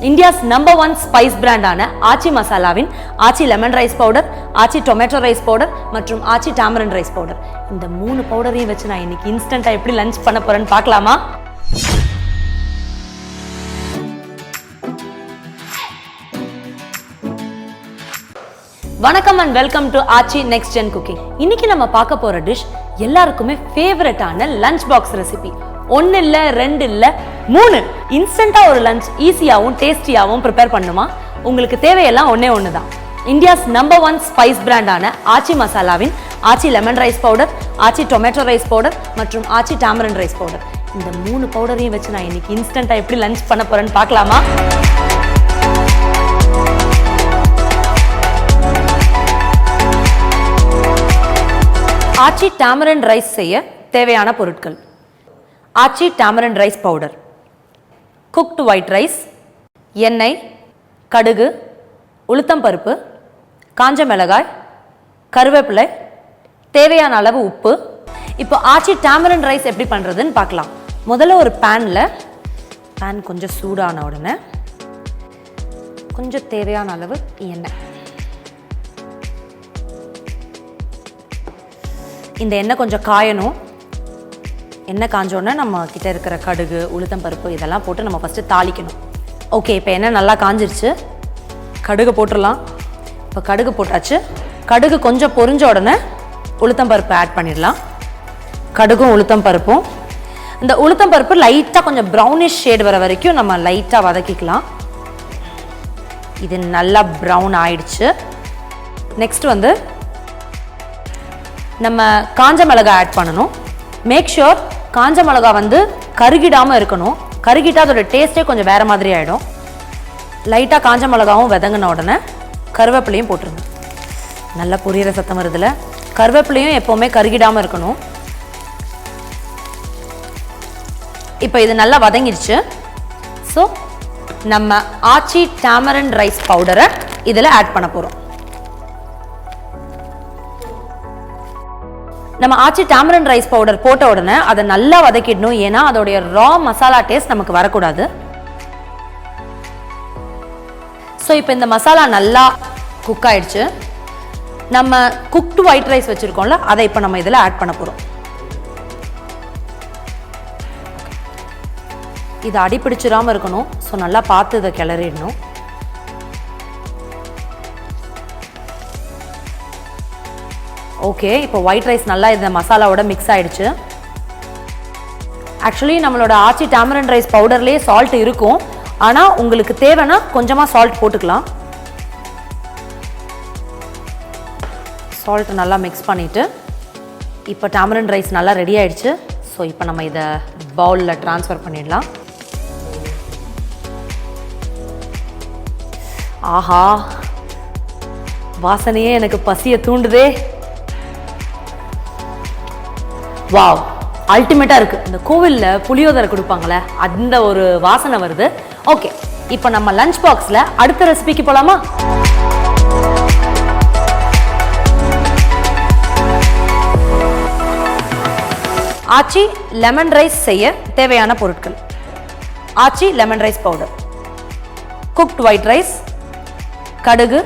India's #1 spice brand ஆன ஆச்சி மசாலாவின் ஆச்சி lemon rice powder, ஆச்சி tomato rice powder மற்றும் ஆச்சி tamarind rice powder. இந்த 3 பவுடரையும் வச்சு நான் இன்னைக்கு இன்ஸ்டன்ட்டா எப்படி லஞ்ச் பண்ண போறேன்னு பார்க்கலாமா? வணக்கம் and welcome to Aachi next gen cooking. இன்னைக்கு நம்ம பார்க்க போற டிஷ் எல்லாருக்குமே ஃபேவரட்டான லஞ்ச் பாக்ஸ் ரெசிபி. 1 இல்ல 2 இல்ல 3 இன்ஸ்டன்ட்டா ஒரு லஞ்ச் ஈஸியாவும் டேஸ்டியாவும் ப்ரிப்பேர் பண்ணுமா? உங்களுக்கு தேவையெல்லாம் ஒண்ணே தான். இந்தியாஸ் #1 ஸ்பைஸ் பிராண்டான ஆச்சி மசாலாவின் ஆச்சி லெமன் ரைஸ் பவுடர், ஆச்சி டொமேட்டோ ரைஸ் பவுடர் மற்றும் ஆச்சி டாமரிண்ட் ரைஸ் பவுடர். இந்த 3 பவுடரையும் வச்சு நான் இன்னைக்கு இன்ஸ்டன்ட்டா எப்படி லஞ்ச் பண்ண போறேன்னு பார்க்கலாமா? ஆச்சி டாமரிண்ட் ரைஸ் செய்ய தேவையான பொருட்கள்: Aachi tamarind rice powder, cooked white rice, எண்ணெய், கடுகு, உளுத்தம்பருப்பு, காஞ்ச மிளகாய், கருவேப்பிலை, தேவையான அளவு உப்பு. இப்போ ஆச்சி டாமரிண்ட் ரைஸ் எப்படி பண்ணுறதுன்னு பார்க்கலாம். முதல்ல ஒரு பேன் கொஞ்சம் சூடான உடனே கொஞ்சம் தேவையான அளவு எண்ணெய். இந்த எண்ணெய் கொஞ்சம் காயணும். எண்ணெய் காஞ்சோடனே நம்ம கிட்ட இருக்கிற கடுகு, உளுத்தம்பருப்பு இதெல்லாம் போட்டு நம்ம ஃபஸ்ட்டு தாளிக்கணும். ஓகே, இப்போ எண்ணெய் நல்லா காஞ்சிருச்சு. கடுகு போட்டுடலாம். இப்போ கடுகு போட்டாச்சு. கடுகு கொஞ்சம் பொரிஞ்ச உடனே உளுத்தம்பருப்பு ஆட் பண்ணிடலாம். கடுகும் உளுத்தம்பருப்பும், இந்த உளுத்தம்பருப்பு லைட்டாக கொஞ்சம் ப்ரௌனிஷ் ஷேட் வர வரைக்கும் நம்ம லைட்டாக வதக்கிக்கலாம். இது நல்லா ப்ரௌன் ஆயிடுச்சு. நெக்ஸ்ட் நம்ம காஞ்ச மிளகாய் ஆட் பண்ணணும். மேக் ஷுர் காஞ்ச மிளகாய் கருகிடாமல் இருக்கணும். கருகிட்டால் அதோட டேஸ்ட்டே கொஞ்சம் வேறு மாதிரி ஆகிடும். லைட்டாக காஞ்ச மிளகாவும் விதங்கின உடனே கருவேப்பிலையும் போட்டுருங்க. நல்லா பொரியிற சத்தம் வருதுல. கருவேப்பிலையும் எப்போவுமே கருகிடாமல் இருக்கணும். இப்போ இது நல்லா வதங்கிடுச்சு. ஸோ நம்ம ஆச்சி டாமரிண்ட் ரைஸ் பவுடரை இதில் ஆட் பண்ண போகிறோம். நம்ம ஆச்சி டாமரிண்ட் ரைஸ் பவுடர் போட்ட உடனே அதை நல்லா வதக்கிடணும். ஏன்னா அதோடைய ரா மசாலா டேஸ்ட் நமக்கு வரக்கூடாது. ஸோ இப்போ இந்த மசாலா நல்லா குக் ஆயிடுச்சு. நம்ம குக்டு ஒயிட் ரைஸ் வச்சுருக்கோம்ல, அதை இப்போ நம்ம இதில் ஆட் பண்ண போகிறோம். இது அடிப்பிடிச்சிடாமல் இருக்கணும். ஸோ நல்லா பார்த்து இதை கிளறிடணும். ஓகே, இப்போ ஒயிட் ரைஸ் நல்லா இந்த மசாலாவோட மிக்ஸ் ஆகிடுச்சு. ஆக்சுவலி நம்மளோட ஆச்சி டாமரிண்ட் ரைஸ் பவுடர்லேயே சால்ட் இருக்கும். ஆனால் உங்களுக்கு தேவைன்னா கொஞ்சமாக சால்ட் போட்டுக்கலாம். சால்ட் நல்லா மிக்ஸ் பண்ணிவிட்டு இப்போ டாமரிண்ட் ரைஸ் நல்லா ரெடி ஆகிடுச்சு. ஸோ இப்போ நம்ம இதை பவுலில் ட்ரான்ஸ்ஃபர் பண்ணிடலாம். ஆஹா, வாசனையே எனக்கு பசியை தூண்டுதே. வாவ், அல்டிமேட்டாக இருக்குது. இந்த கோவிலில் புலியோதரை கொடுப்பாங்களே, அந்த ஒரு வாசனை வருது. ஓகே, இப்போ நம்ம லஞ்ச் பாக்ஸில் அடுத்த ரெசிபிக்கு போகலாமா? ஆச்சி லெமன் ரைஸ் செய்ய தேவையான பொருட்கள்: Aachi lemon rice powder, cooked white rice, கடுகு,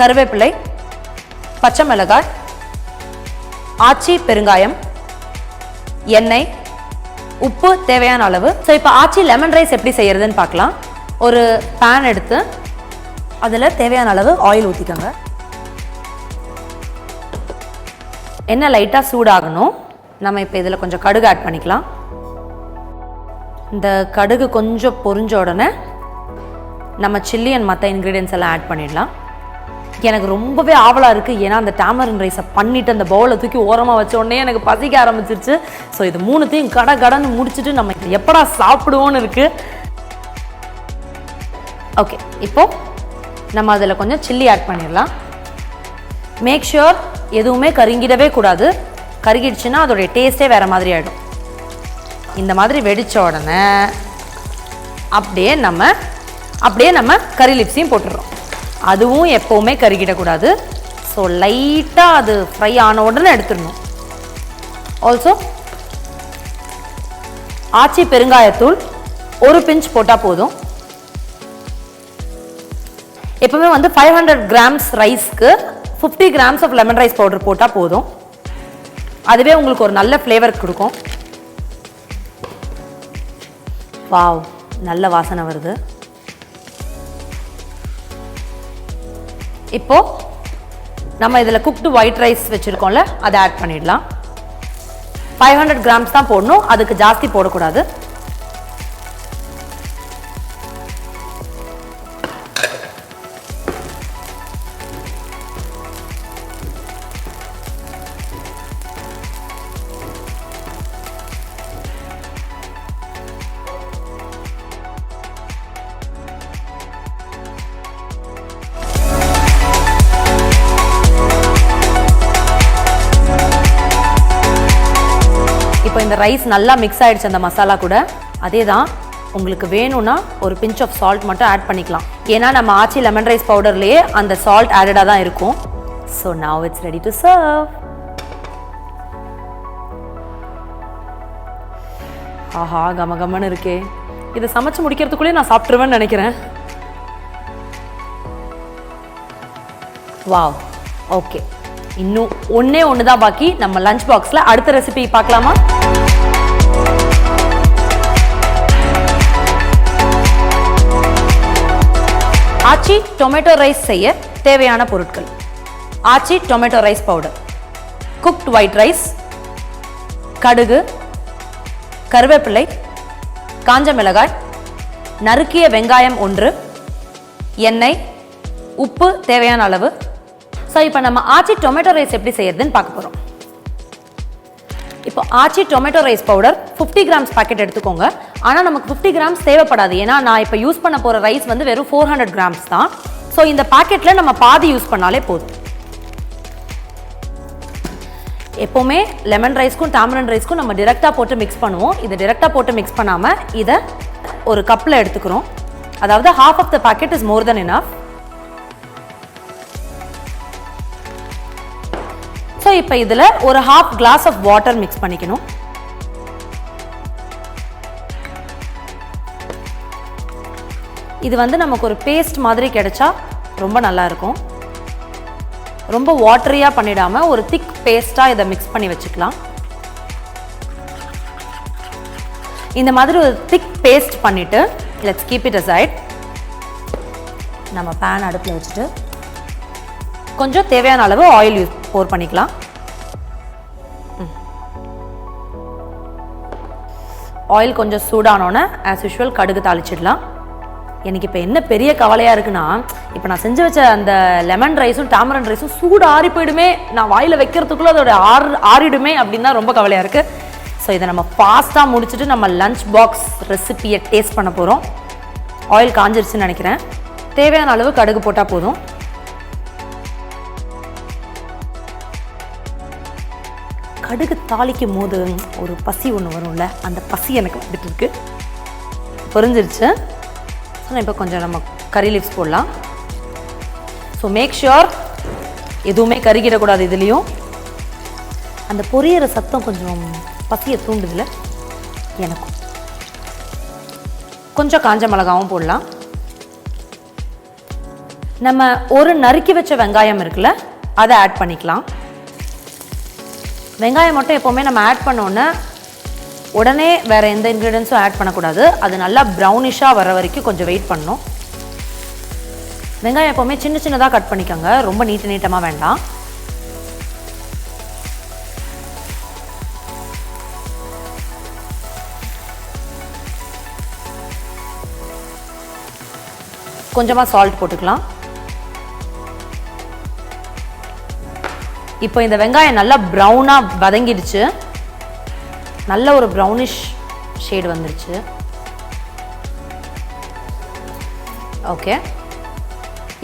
கருவேப்பிலை, பச்சை மிளகாய், ஆச்சி பெருங்காயம், எண்ணெய், உப்பு தேவையான அளவு. ஸோ இப்போ ஆச்சி லெமன் ரைஸ் எப்படி செய்யறதுன்னு பார்க்கலாம். ஒரு பேன் எடுத்து அதில் தேவையான அளவு ஆயில் ஊற்றிக்கோங்க. எண்ணெய் லைட்டாக சூடாகணும். நம்ம இப்போ இதில் கொஞ்சம் கடுகு ஆட் பண்ணிக்கலாம். இந்த கடுகு கொஞ்சம் பொரிஞ்ச உடனே நம்ம சில்லி அண்ட் மற்ற இன்க்ரீடியன்ஸ் எல்லாம் ஆட் பண்ணிடலாம். எனக்கு ரொம்பவே ஆவலாக இருக்குது. ஏன்னா அந்த டாமரிண்ட் ரைஸை பண்ணிவிட்டு அந்த பவுலை தூக்கி ஓரமாக வச்ச உடனே எனக்கு பசிக்க ஆரம்பிச்சிருச்சு. ஸோ இது 3த்தையும் கடன்னு முடிச்சுட்டு நம்ம எப்படா சாப்பிடுவோன்னு இருக்குது. ஓகே, இப்போது நம்ம அதில் கொஞ்சம் சில்லி ஆட் பண்ணிடலாம். மேக் ஷுர் எதுவுமே கருங்கிடவே கூடாது. கருகிடுச்சுன்னா அதோடைய டேஸ்ட்டே வேறு மாதிரி ஆகிடும். இந்த மாதிரி வெடித்த உடனே அப்படியே நம்ம கறி லிப்ஸையும் போட்டுடுறோம். அதுவும் எப்போவுமே கருகிடக்கூடாது. ஸோ லைட்டாக அது ஃப்ரை ஆன உடனே எடுத்துடணும். ஆல்சோ ஆச்சி பெருங்காயத்தூள் ஒரு பிஞ்ச் போட்டால் போதும். எப்பவுமே வந்து 500 கிராம்ஸ் ரைஸ்க்கு 50 grams of lemon rice powder போட்டால் போதும். அதுவே உங்களுக்கு ஒரு நல்ல ஃப்ளேவர் கொடுக்கும். வாவ், நல்ல வாசனை வருது. இப்போ நம்ம இதில் குக்டு ஒயிட் ரைஸ் வச்சுருக்கோம்ல, அதை ஆட் பண்ணிடலாம். 500 கிராம்ஸ் தான் போடணும், அதுக்கு ஜாஸ்தி போடக்கூடாது. இப்போ இந்த ரைஸ் நல்லா மிக்ஸ் ஆயிடுச்சு அந்த மசாலா கூட. அதே தான், உங்களுக்கு வேணும்னா ஒரு பிஞ்ச் ஆஃப் சால்ட் மட்டும் ஆட் பண்ணிக்கலாம். ஏன்னா நம்ம ஆச்சி லெமன் ரைஸ் பவுடர்லேயே அந்த சால்ட் ஆடடாக தான் இருக்கும். So now it's ready to serve. ஆஹா, கமகமன்னு இருக்கே. இதை சமைச்சு முடிக்கிறதுக்குள்ளே நான் சாப்பிட்ருவேன்னு நினைக்கிறேன். Wow, okay. இன்னும் ஒன்று தான் பாக்கி. நம்ம லஞ்ச் பாக்ஸில் அடுத்த ரெசிபி பார்க்கலாமா? ஆச்சி டொமேட்டோ ரைஸ் செய்ய தேவையான பொருட்கள்: Aachi tomato rice powder, cooked white rice, கடுகு, கருவேப்பிலை, காஞ்ச மிளகாய், நறுக்கிய வெங்காயம் 1, எண்ணெய், உப்பு தேவையான அளவு. ஸோ இப்போ நம்ம ஆச்சி டொமேட்டோ ரைஸ் எப்படி செய்யறதுன்னு பார்க்க போகிறோம். இப்போ Aachi tomato rice powder 50 grams packet எடுத்துக்கோங்க. ஆனால் நமக்கு 50 கிராம்ஸ் தேவைப்படாது, ஏன்னா நான் இப்போ யூஸ் பண்ண போகிற ரைஸ் வந்து வெறும் 400 கிராம்ஸ் தான். ஸோ இந்த பாக்கெட்டில் நம்ம பாதி யூஸ் பண்ணாலே போதும். எப்போவுமே லெமன் ரைஸ்க்கும் டாமரண்ட் ரைஸ்க்கும் நம்ம டிரெக்டாக போட்டு மிக்ஸ் பண்ணுவோம். இதை டிரெக்டாக போட்டு மிக்ஸ் பண்ணாமல் இதை ஒரு கப்பில் எடுத்துக்கிறோம். அதாவது half of the packet is more than enough. So இப்போ இதில் ஒரு half glass of water mix பண்ணிக்கணும். இது வந்து நமக்கு ஒரு பேஸ்ட் மாதிரி கிடைச்சா ரொம்ப நல்லா இருக்கும். ரொம்ப வாட்டரியாக பண்ணிடாமல் ஒரு திக் பேஸ்ட்டாக இதை மிக்ஸ் பண்ணி வச்சுக்கலாம். இந்த மாதிரி ஒரு திக் பேஸ்ட் பண்ணிவிட்டு லெட்ஸ் கீப் இட் aside. நம்ம பேன் அடுப்பில் வச்சுட்டு கொஞ்சம் தேவையான அளவு ஆயில் போர் பண்ணிக்கலாம். ஆயில் கொஞ்சம் சூடானோன்னே ஆஸ் யூஷுவல் கடுகு தாளிச்சிடலாம். எனக்கு இப்போ என்ன பெரிய கவலையாக இருக்குன்னா, இப்போ நான் செஞ்சு வச்ச அந்த லெமன் ரைஸும் டாமரண்ட் ரைஸும் சூடு ஆறி போயிடுமே, நான் வாயில் வைக்கிறதுக்குள்ளே அதோட ஆறிடுமே அப்படின்னு தான் ரொம்ப கவலையாக இருக்குது. ஸோ இதை நம்ம ஃபாஸ்ட்டாக முடிச்சுட்டு நம்ம லஞ்ச் பாக்ஸ் ரெசிபியை டேஸ்ட் பண்ண போகிறோம். ஆயில் காஞ்சிருச்சுன்னு நினைக்கிறேன். தேவையான அளவு கடுகு போட்டால் போதும். கடுகு தாளிக்கும் போது ஒரு பசி ஒன்று வரும்ல, அந்த பசி எனக்கு வந்துட்டு இருக்கு. பொரிஞ்சிருச்சு. ஸோ இப்போ கொஞ்சம் நம்ம கறி லீவ்ஸ் போடலாம். ஸோ மேக் ஷுர் எதுவுமே கருகிடக்கூடாது. இதுலேயும் அந்த பொரியிற சத்தம் கொஞ்சம் பசியை தூண்டுதில்ல எனக்கும். கொஞ்சம் காஞ்ச மிளகாவும் போடலாம். நம்ம ஒரு நறுக்கி வச்ச வெங்காயம் இருக்குல்ல, அதை ஆட் பண்ணிக்கலாம். வெங்காயம் மட்டும் எப்போவுமே நம்ம ஆட் பண்ணோன்னே உடனே வேறு எந்த இன்க்ரீடியன்ஸும் ஆட் பண்ணக்கூடாது. அது நல்லா ப்ரௌனிஷாக வர வரைக்கும் கொஞ்சம் வெயிட் பண்ணணும். வெங்காயம் எப்போவுமே சின்ன சின்னதாக கட் பண்ணிக்கோங்க, ரொம்ப நீட்டமாக வேண்டாம். கொஞ்சமாக சால்ட் போட்டுக்கலாம். இப்போ இந்த வெங்காயம் நல்லா ப்ரௌனாக வதங்கிடுச்சு. நல்ல ஒரு ப்ரௌனிஷ் ஷேடு வந்துருச்சு. ஓகே,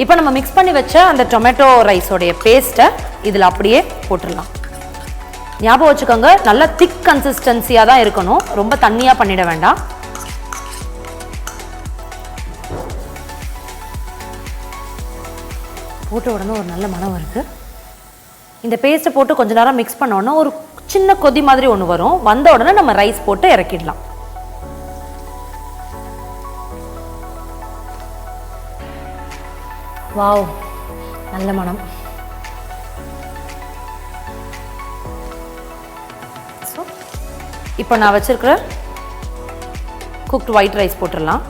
இப்போ நம்ம மிக்ஸ் பண்ணி வச்ச அந்த டொமேட்டோ ரைஸோடைய பேஸ்ட்டை இதில் அப்படியே போட்டுடலாம். ஞாபகம் வச்சுக்கோங்க, நல்லா திக் கன்சிஸ்டன்சியாக தான் இருக்கணும், ரொம்ப தண்ணியாக பண்ணிட வேண்டாம். போட்ட உடனே ஒரு நல்ல மனம் வருது. இந்த பேஸ்ட்டை போட்டு கொஞ்ச நேரம் மிக்ஸ் பண்ண உடனே ஒரு சின்ன கொதி மாதிரி ஒன்று வரும். வந்த உடனே நம்ம ரைஸ் போட்டு இறக்கிடலாம். வாவ், நல்ல மனம். ஸோ இப்போ நான் வச்சிருக்கிற குக்டு ஒயிட் ரைஸ் போட்டுடலாம்.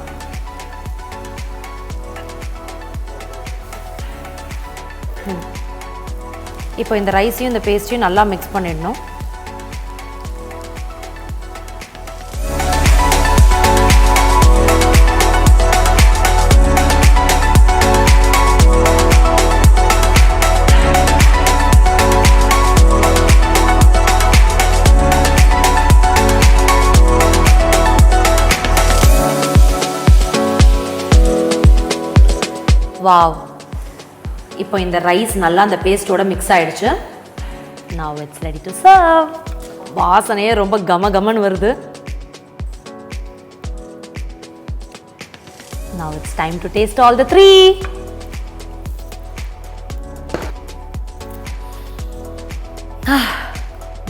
இப்போ இந்த ரைஸையும் இந்த பேஸ்ட்டையும் நல்லா மிக்ஸ் பண்ணிடணும். வாவ், இப்போ இந்த ரைஸ் நல்லா அந்த பேஸ்டோட மிக்ஸ் ஆயிடுச்சு. Now it's ready to serve. வாசனையே ரொம்ப கமகமன்னு வருது. Now it's time to taste all the three.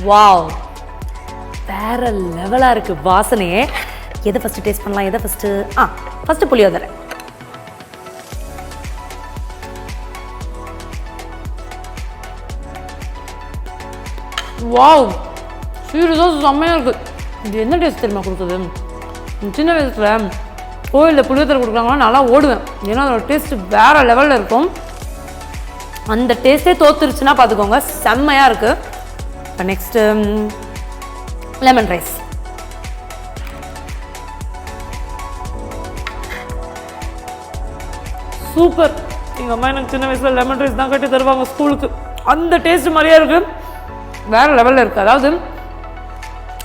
Wow, வேற லெவலா இருக்கு வாசனையே. எதை ஃபர்ஸ்ட் டேஸ்ட் பண்ணலாம்? எதை ஃபர்ஸ்ட் புளியோதரை. வாவ், சீரியஸாக செம்மையாக இருக்குது. இது என்ன டேஸ்ட் தெரியுமா கொடுக்குது? சின்ன வயசில் கோயிலில் புளியோதரை கொடுக்குறாங்கன்னா நல்லா ஓடுவேன். ஏன்னா அதோட டேஸ்ட்டு வேறு லெவலில் இருக்கும். அந்த டேஸ்ட்டே தோத்துருச்சுன்னா பார்த்துக்கோங்க, செம்மையாக இருக்குது. இப்போ நெக்ஸ்ட்டு லெமன் ரைஸ். சூப்பர். எங்கள் அம்மா எனக்கு சின்ன வயசில் லெமன் ரைஸ் தான் கட்டி தருவாங்க ஸ்கூலுக்கு. அந்த டேஸ்ட் மாதிரியே இருக்குது, வேறு லெவலில் இருக்குது. அதாவது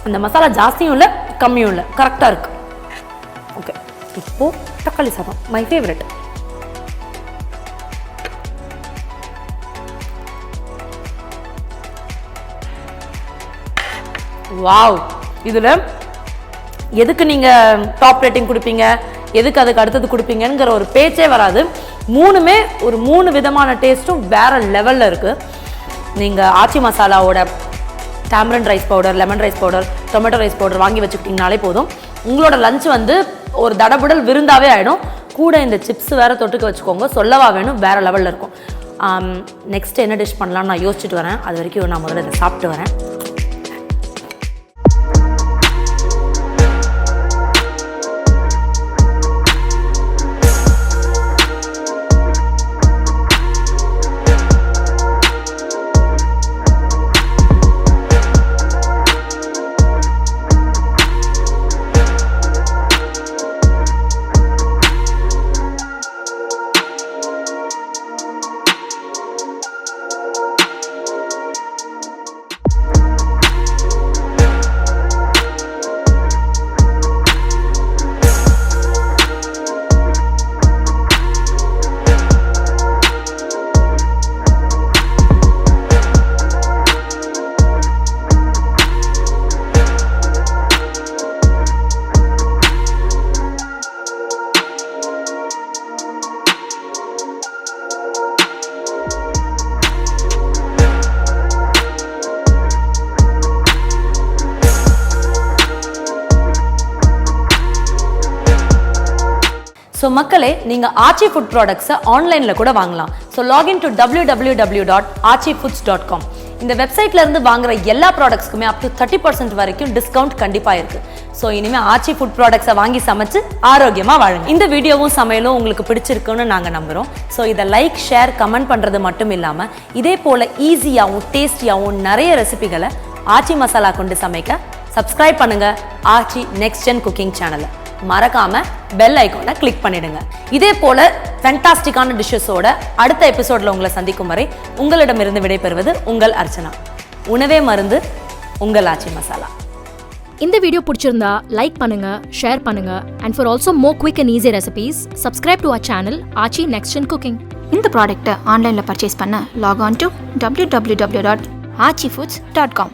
அந்த மசாலா ஜாஸ்தியும் இல்லை கம்மியும் இல்லை, கரெக்டாக இருக்குது. ஓகே, இப்போது தக்காளி சாதம், மை ஃபேவரட். வாவ், இதில் எதுக்கு நீங்கள் டாப் ரேட்டிங் கொடுப்பீங்க, எதுக்கு அதுக்கு அடுத்தது கொடுப்பீங்கிற ஒரு பேச்சே வராது. மூணுமே ஒரு 3 விதமான டேஸ்ட்டும் வேறு லெவலில் இருக்குது. நீங்கள் ஆச்சி மசாலாவோட tamarind rice powder, lemon rice powder, tomato rice powder வாங்கி வச்சுக்கிட்டிங்கனாலே போதும். உங்களோட லஞ்ச் வந்து ஒரு தடபுடல் விருந்தாவே ஆகிடும். கூட இந்த சிப்ஸ் வேறு தொட்டுக்க வச்சுக்கோங்க, சொல்லவா வேணும், வேறு லெவலில் இருக்கும். நெக்ஸ்ட் என்ன டிஷ் பண்ணலான்னு நான் யோசிச்சுட்டு வரேன். அது வரைக்கும் நான் முதல்ல இதை சாப்பிட்டு வரேன். ஸோ மக்களே, நீங்கள் ஆச்சி ஃபுட் ப்ராடக்ட்ஸை ஆன்லைனில் கூட வாங்கலாம். So login to www.archifoods.com. இந்த வெப்சைட்லேருந்து வாங்குற எல்லா ப்ராடக்ட்ஸ்க்குமே அப் டு 30% வரைக்கும் டிஸ்கவுண்ட் கண்டிப்பாக இருக்குது. ஸோ இனிமேல் ஆச்சி ஃபுட் ப்ராடக்ட்ஸை வாங்கி சமைச்சு ஆரோக்கியமாக வாழுங்க. இந்த வீடியோவும் சமையலும் உங்களுக்கு பிடிச்சிருக்குன்னு நாங்கள் நம்புகிறோம். ஸோ இதை லைக், ஷேர், கமெண்ட் பண்ணுறது மட்டும் இல்லாமல் இதே போல் ஈஸியாகவும் டேஸ்டியாகவும் நிறைய ரெசிபிகளை ஆச்சி மசாலா கொண்டு சமைக்க சப்ஸ்கிரைப் பண்ணுங்கள் ஆச்சி நெக்ஸ்ட் ஜென் குக்கிங் சேனலை. மறக்காம பெல் ஐகானை கிளிக் பண்ணிடுங்க. இதே போல ஃபேண்டாஸ்டிக்கான டிஷ்ஷஸோட அடுத்த எபிசோட்ல உங்களை சந்திக்கும் வரை உங்களிடமிருந்து விடைபெறுவது உங்கள் அர்ச்சனா. உணவே மருந்து, உங்கள் ஆச்சி மசாலா. இந்த வீடியோ பிடிச்சிருந்தா லைக் பண்ணுங்க, ஷேர் பண்ணுங்க. And for also more quick and easy recipes, subscribe to our channel Aachi Next Gen Cooking. இந்த ப்ராடக்ட்டை ஆன்லைன்ல பர்ச்சேஸ் பண்ண லாக் ஆன் டு www.archifoods.com.